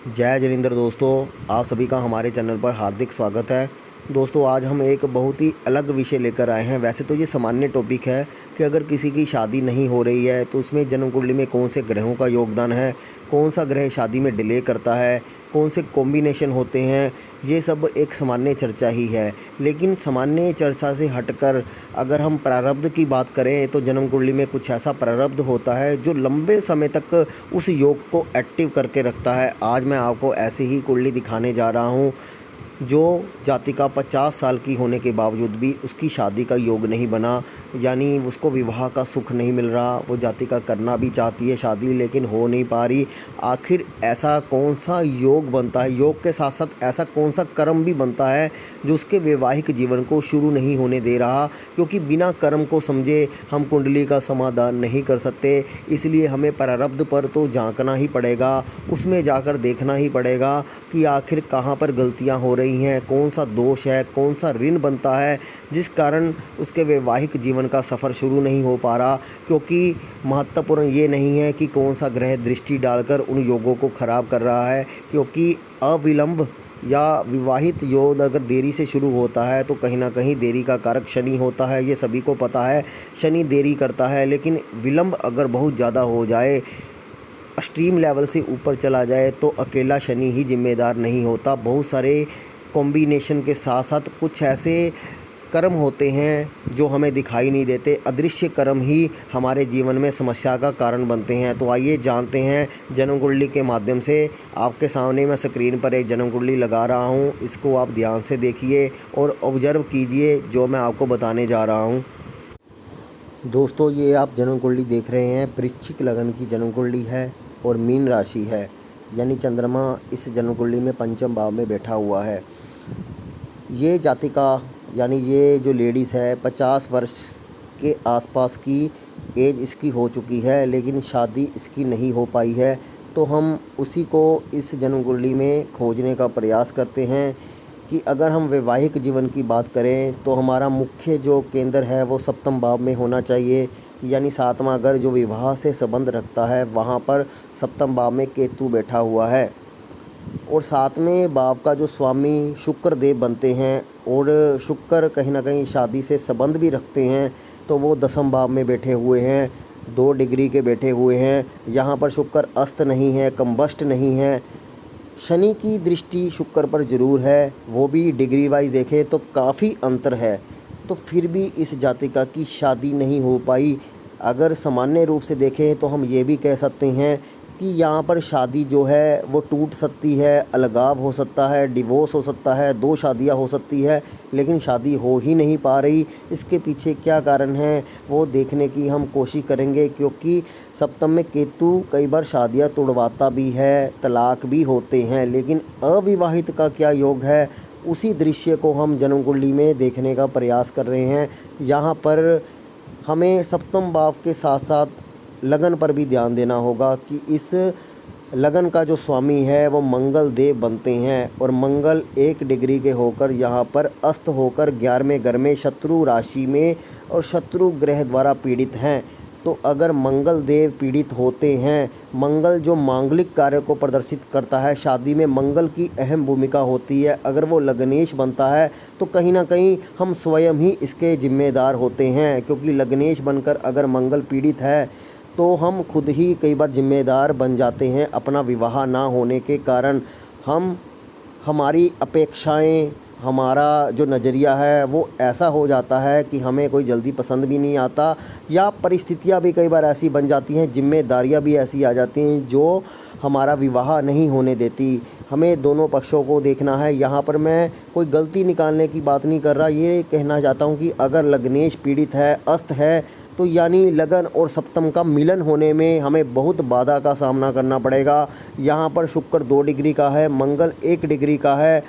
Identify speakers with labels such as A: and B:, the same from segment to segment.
A: जय जिनेंद्र दोस्तों, आप सभी का हमारे चैनल पर हार्दिक स्वागत है। दोस्तों, आज हम एक बहुत ही अलग विषय लेकर आए हैं। वैसे तो ये सामान्य टॉपिक है कि अगर किसी की शादी नहीं हो रही है तो उसमें जन्म कुंडली में कौन से ग्रहों का योगदान है, कौन सा ग्रह शादी में डिले करता है, कौन से कॉम्बिनेशन होते हैं, ये सब एक सामान्य चर्चा ही है। लेकिन सामान्य चर्चा से हटकर अगर हम प्रारब्ध की बात करें तो जन्म कुंडली में कुछ ऐसा प्रारब्ध होता है जो लंबे समय तक उस योग को एक्टिव करके रखता है। आज मैं आपको ऐसी ही कुंडली दिखाने जा रहा हूँ जो जातिका 50 साल की होने के बावजूद भी उसकी शादी का योग नहीं बना, यानी उसको विवाह का सुख नहीं मिल रहा। वो जातिका करना भी चाहती है शादी लेकिन हो नहीं पा रही। आखिर ऐसा कौन सा योग बनता है, योग के साथ साथ ऐसा कौन सा कर्म भी बनता है जो उसके वैवाहिक जीवन को शुरू नहीं होने दे रहा। क्योंकि बिना कर्म को समझे हम कुंडली का समाधान नहीं कर सकते, इसलिए हमें प्रारब्ध पर तो झांकना ही पड़ेगा, उसमें जाकर देखना ही पड़ेगा कि आखिर कहाँ पर गलतियाँ हो रही हैं, कौन सा दोष है, कौन सा ऋण बनता है जिस कारण उसके वैवाहिक जीवन का सफ़र शुरू नहीं हो पा रहा। क्योंकि महत्वपूर्ण ये नहीं है कि कौन सा ग्रह दृष्टि डालकर उन योगों को ख़राब कर रहा है, क्योंकि अविलंब या विवाहित योग अगर देरी से शुरू होता है तो कहीं ना कहीं देरी का कारक शनि होता है, ये सभी को पता है। शनि देरी करता है, लेकिन विलंब अगर बहुत ज़्यादा हो जाए, एक्सट्रीम लेवल से ऊपर चला जाए तो अकेला शनि ही जिम्मेदार नहीं होता। बहुत सारे कॉम्बिनेशन के साथ साथ कुछ ऐसे कर्म होते हैं जो हमें दिखाई नहीं देते, अदृश्य कर्म ही हमारे जीवन में समस्या का कारण बनते हैं। तो आइए जानते हैं जन्म कुंडली के माध्यम से। आपके सामने मैं स्क्रीन पर एक जन्म कुंडली लगा रहा हूं, इसको आप ध्यान से देखिए और ऑब्जर्व कीजिए जो मैं आपको बताने जा रहा हूं। दोस्तों, ये आप जन्म कुंडली देख रहे हैं, वृश्चिक लगन की जन्म कुंडली है और मीन राशि है, यानी चंद्रमा इस जन्म कुंडली में पंचम भाव में बैठा हुआ है। ये जातिका यानी ये जो लेडीज़ है 50 वर्ष के आसपास की एज इसकी हो चुकी है, लेकिन शादी इसकी नहीं हो पाई है। तो हम उसी को इस जन्म कुंडली में खोजने का प्रयास करते हैं कि अगर हम वैवाहिक जीवन की बात करें तो हमारा मुख्य जो केंद्र है वो सप्तम भाव में होना चाहिए, यानी सातवां घर जो विवाह से संबंध रखता है वहाँ पर सप्तम भाव में केतु बैठा हुआ है। और सातवें भाव का जो स्वामी शुक्र देव बनते हैं और शुक्र कहीं ना कहीं शादी से संबंध भी रखते हैं, तो वो दसम भाव में बैठे हुए हैं, 2 डिग्री के बैठे हुए हैं। यहाँ पर शुक्र अस्त नहीं है, कंबस्ट नहीं है। शनि की दृष्टि शुक्र पर ज़रूर है, वो भी डिग्री वाइज देखें तो काफ़ी अंतर है। तो फिर भी इस जातिका की शादी नहीं हो पाई। अगर सामान्य रूप से देखें तो हम ये भी कह सकते हैं कि यहाँ पर शादी जो है वो टूट सकती है, अलगाव हो सकता है, डिवोर्स हो सकता है, 2 शादियाँ हो सकती है, लेकिन शादी हो ही नहीं पा रही। इसके पीछे क्या कारण है वो देखने की हम कोशिश करेंगे, क्योंकि सप्तम में केतु कई बार शादियाँ तुड़वाता भी है, तलाक भी होते हैं। लेकिन अविवाहित का क्या योग है, उसी दृश्य को हम जन्म कुंडली में देखने का प्रयास कर रहे हैं। यहाँ पर हमें सप्तम भाव के साथ साथ लगन पर भी ध्यान देना होगा कि इस लगन का जो स्वामी है वो मंगल देव बनते हैं, और मंगल 1 डिग्री के होकर यहाँ पर अस्त होकर 11वें घर में शत्रु राशि में और शत्रु ग्रह द्वारा पीड़ित हैं। तो अगर मंगल देव पीड़ित होते हैं, मंगल जो मांगलिक कार्य को प्रदर्शित करता है, शादी में मंगल की अहम भूमिका होती है। अगर वो लग्नेश बनता है तो कहीं ना कहीं हम स्वयं ही इसके जिम्मेदार होते हैं, क्योंकि लग्नेश बनकर अगर मंगल पीड़ित है तो हम खुद ही कई बार जिम्मेदार बन जाते हैं अपना विवाह ना होने के कारण। हम हमारी अपेक्षाएं, हमारा जो नज़रिया है वो ऐसा हो जाता है कि हमें कोई जल्दी पसंद भी नहीं आता, या परिस्थितियां भी कई बार ऐसी बन जाती हैं, जिम्मेदारियां भी ऐसी आ जाती हैं जो हमारा विवाह नहीं होने देती। हमें दोनों पक्षों को देखना है। यहाँ पर मैं कोई गलती निकालने की बात नहीं कर रहा, ये कहना चाहता हूँ कि अगर लग्नेश पीड़ित है, अस्त है, तो यानी लगन और सप्तम का मिलन होने में हमें बहुत बाधा का सामना करना पड़ेगा। यहाँ पर शुक्र 2 डिग्री का है, मंगल 1 डिग्री का है,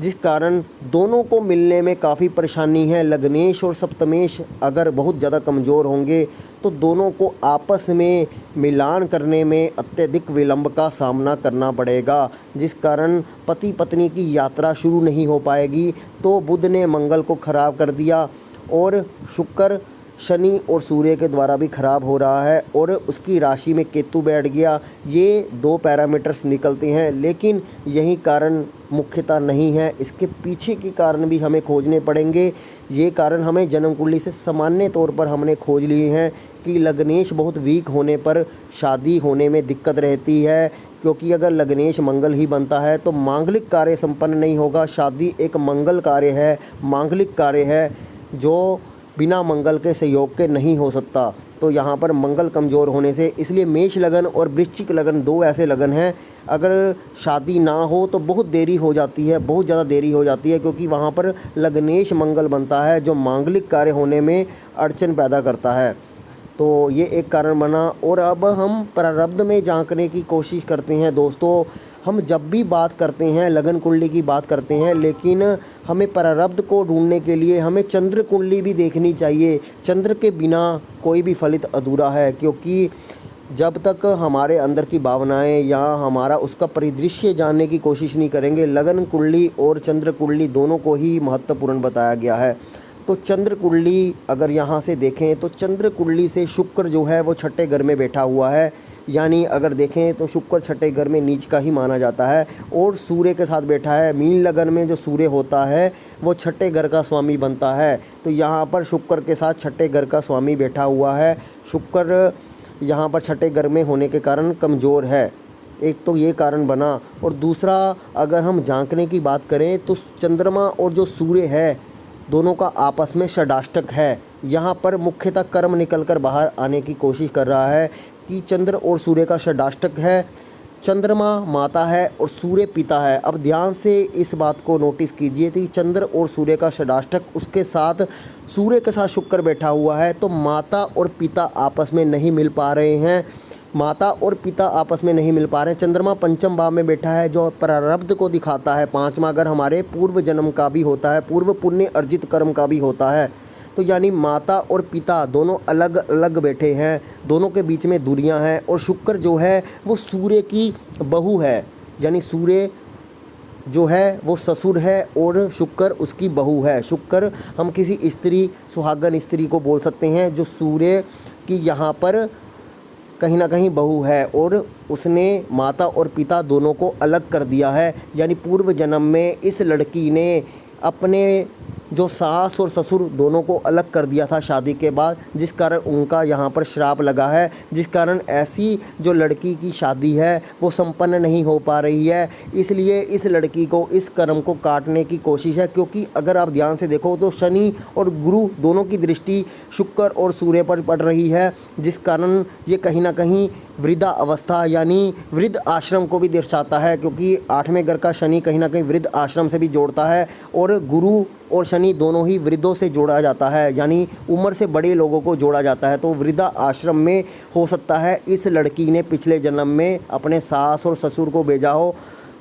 A: जिस कारण दोनों को मिलने में काफ़ी परेशानी है। लग्नेश और सप्तमेश अगर बहुत ज़्यादा कमज़ोर होंगे तो दोनों को आपस में मिलान करने में अत्यधिक विलंब का सामना करना पड़ेगा, जिस कारण पति पत्नी की यात्रा शुरू नहीं हो पाएगी। तो बुध ने मंगल को ख़राब कर दिया और शुक्र शनि और सूर्य के द्वारा भी खराब हो रहा है और उसकी राशि में केतु बैठ गया। ये 2 पैरामीटर्स निकलते हैं, लेकिन यही कारण मुख्यतः नहीं है, इसके पीछे के कारण भी हमें खोजने पड़ेंगे। ये कारण हमें जन्म कुंडली से सामान्य तौर पर हमने खोज लिए हैं कि लग्नेश बहुत वीक होने पर शादी होने में दिक्कत रहती है, क्योंकि अगर लग्नेश मंगल ही बनता है तो मांगलिक कार्य संपन्न नहीं होगा। शादी एक मंगल कार्य है, मांगलिक कार्य है, जो बिना मंगल के सहयोग के नहीं हो सकता। तो यहाँ पर मंगल कमज़ोर होने से, इसलिए मेष लगन और वृश्चिक लगन 2 ऐसे लगन हैं, अगर शादी ना हो तो बहुत देरी हो जाती है, बहुत ज़्यादा देरी हो जाती है, क्योंकि वहाँ पर लग्नेश मंगल बनता है जो मांगलिक कार्य होने में अड़चन पैदा करता है। तो ये एक कारण बना। और अब हम प्रारब्ध में झांकने की कोशिश करते हैं दोस्तों। हम जब भी बात करते हैं लगन कुंडली की बात करते हैं, लेकिन हमें प्रारब्ध को ढूंढने के लिए हमें चंद्र कुंडली भी देखनी चाहिए। चंद्र के बिना कोई भी फलित अधूरा है, क्योंकि जब तक हमारे अंदर की भावनाएं या हमारा उसका परिदृश्य जानने की कोशिश नहीं करेंगे, लगन कुंडली और चंद्र कुंडली दोनों को ही महत्वपूर्ण बताया गया है। तो चंद्र कुंडली अगर यहाँ से देखें तो चंद्र कुंडली से शुक्र जो है वो छठे घर में बैठा हुआ है, यानी अगर देखें तो शुक्र छठे घर में नीच का ही माना जाता है और सूर्य के साथ बैठा है। मीन लगन में जो सूर्य होता है वो छठे घर का स्वामी बनता है। तो यहाँ पर शुक्र के साथ छठे घर का स्वामी बैठा हुआ है। शुक्र यहाँ पर छठे घर में होने के कारण कमज़ोर है, एक तो ये कारण बना। और दूसरा, अगर हम झांकने की बात करें तो चंद्रमा और जो सूर्य है दोनों का आपस में षडाष्टक है। यहाँ पर मुख्यतः कर्म निकलकर बाहर आने की कोशिश कर रहा है कि चंद्र और सूर्य का षडाष्टक है। चंद्रमा माता है और सूर्य पिता है। अब ध्यान से इस बात को नोटिस कीजिए कि चंद्र और सूर्य का षडाष्टक, उसके साथ सूर्य के साथ शुक्र बैठा हुआ है, तो माता और पिता आपस में नहीं मिल पा रहे हैं। माता और पिता आपस में नहीं मिल पा रहे हैं। चंद्रमा पंचम भाव में बैठा है जो प्रारब्ध को दिखाता है। 5वां घर हमारे पूर्व जन्म का भी होता है, पूर्व पुण्य अर्जित कर्म का भी होता है। तो यानी माता और पिता दोनों अलग अलग बैठे हैं, दोनों के बीच में दूरियां हैं। और शुक्र जो है वो सूर्य की बहू है, यानी सूर्य जो है वो ससुर है और शुक्र उसकी बहू है। शुक्र हम किसी स्त्री, सुहागन स्त्री को बोल सकते हैं जो सूर्य की यहाँ पर कहीं ना कहीं बहू है, और उसने माता और पिता दोनों को अलग कर दिया है। यानी पूर्व जन्म में इस लड़की ने अपने जो सास और ससुर दोनों को अलग कर दिया था शादी के बाद, जिस कारण उनका यहाँ पर श्राप लगा है, जिस कारण ऐसी जो लड़की की शादी है वो संपन्न नहीं हो पा रही है। इसलिए इस लड़की को इस कर्म को काटने की कोशिश है, क्योंकि अगर आप ध्यान से देखो तो शनि और गुरु दोनों की दृष्टि शुक्र और सूर्य पर पड़ रही है, जिस कारण ये कहीं ना कहीं वृद्धा अवस्था यानी वृद्ध आश्रम को भी दर्शाता है, क्योंकि 8वें घर का शनि कहीं ना कहीं वृद्ध आश्रम से भी जोड़ता है और गुरु और शनि दोनों ही वृद्धों से जोड़ा जाता है, यानी उम्र से बड़े लोगों को जोड़ा जाता है। तो वृद्धा आश्रम में हो सकता है इस लड़की ने पिछले जन्म में अपने सास और ससुर को भेजा हो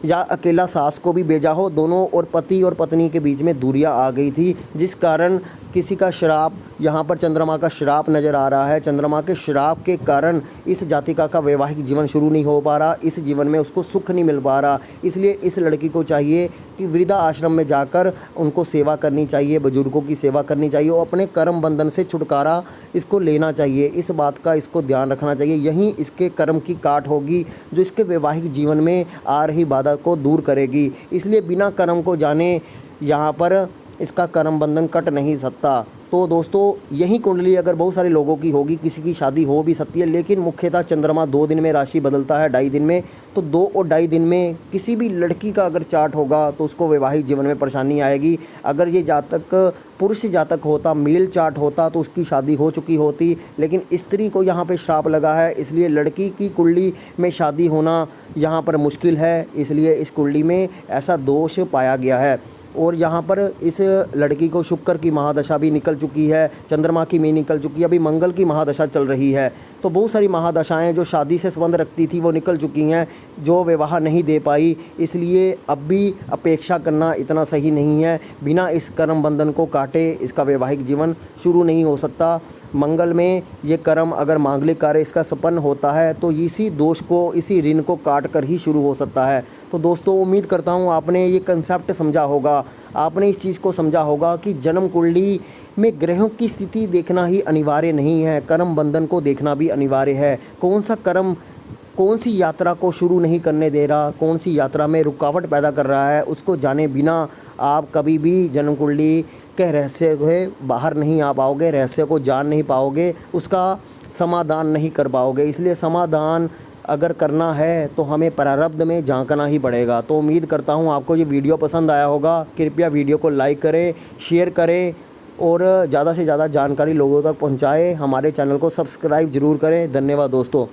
A: या अकेला सास को भी भेजा हो, दोनों और पति और पत्नी के बीच में दूरियां आ गई थी, जिस कारण किसी का श्राप, यहाँ पर चंद्रमा का श्राप नज़र आ रहा है। चंद्रमा के श्राप के कारण इस जातिका का वैवाहिक जीवन शुरू नहीं हो पा रहा, इस जीवन में उसको सुख नहीं मिल पा रहा। इसलिए इस लड़की को चाहिए कि वृद्धा आश्रम में जाकर उनको सेवा करनी चाहिए, बुजुर्गों की सेवा करनी चाहिए और अपने कर्म बंधन से छुटकारा इसको लेना चाहिए। इस बात का इसको ध्यान रखना चाहिए। यहीं इसके कर्म की काट होगी जो इसके वैवाहिक जीवन में आ रही बाधा को दूर करेगी। इसलिए बिना कर्म को जाने यहाँ पर इसका कर्म बंधन कट नहीं सकता। तो दोस्तों यही कुंडली अगर बहुत सारे लोगों की होगी, किसी की शादी हो भी सकती है, लेकिन मुख्यतः चंद्रमा 2 दिन में राशि बदलता है, 2.5 दिन में। तो 2 और 2.5 दिन में किसी भी लड़की का अगर चार्ट होगा तो उसको वैवाहिक जीवन में परेशानी आएगी। अगर ये जातक पुरुष जातक होता, मेल चार्ट होता, तो उसकी शादी हो चुकी होती, लेकिन स्त्री को यहाँ पे श्राप लगा है, इसलिए लड़की की कुंडली में शादी होना यहाँ पर मुश्किल है। इसलिए इस कुंडली में ऐसा दोष पाया गया है। और यहाँ पर इस लड़की को शुक्र की महादशा भी निकल चुकी है, चंद्रमा की भी निकल चुकी है, अभी मंगल की महादशा चल रही है। तो बहुत सारी महादशाएं जो शादी से संबंध रखती थी वो निकल चुकी हैं, जो विवाह नहीं दे पाई। इसलिए अब भी अपेक्षा करना इतना सही नहीं है। बिना इस कर्म बंधन को काटे इसका वैवाहिक जीवन शुरू नहीं हो सकता। मंगल में ये कर्म अगर मांगलिक कार्य इसका संपन्न होता है तो इसी दोष को, इसी ऋण को काट कर ही शुरू हो सकता है। तो दोस्तों उम्मीद करता हूँ आपने ये कंसेप्ट समझा होगा, आपने इस चीज़ को समझा होगा कि जन्म कुंडली में ग्रहों की स्थिति देखना ही अनिवार्य नहीं है, कर्म बंधन को देखना भी अनिवार्य है। कौन सा कर्म कौन सी यात्रा को शुरू नहीं करने दे रहा, कौन सी यात्रा में रुकावट पैदा कर रहा है, उसको जाने बिना आप कभी भी जन्म कुंडली के रहस्य से बाहर नहीं आ पाओगे, रहस्य को जान नहीं पाओगे, उसका समाधान नहीं कर पाओगे। इसलिए समाधान अगर करना है तो हमें प्रारब्ध में झांकना ही पड़ेगा। तो उम्मीद करता हूँ आपको ये वीडियो पसंद आया होगा। कृपया वीडियो को लाइक करें, शेयर करें और ज़्यादा से ज़्यादा जानकारी लोगों तक पहुँचाएँ। हमारे चैनल को सब्सक्राइब ज़रूर करें। धन्यवाद दोस्तों।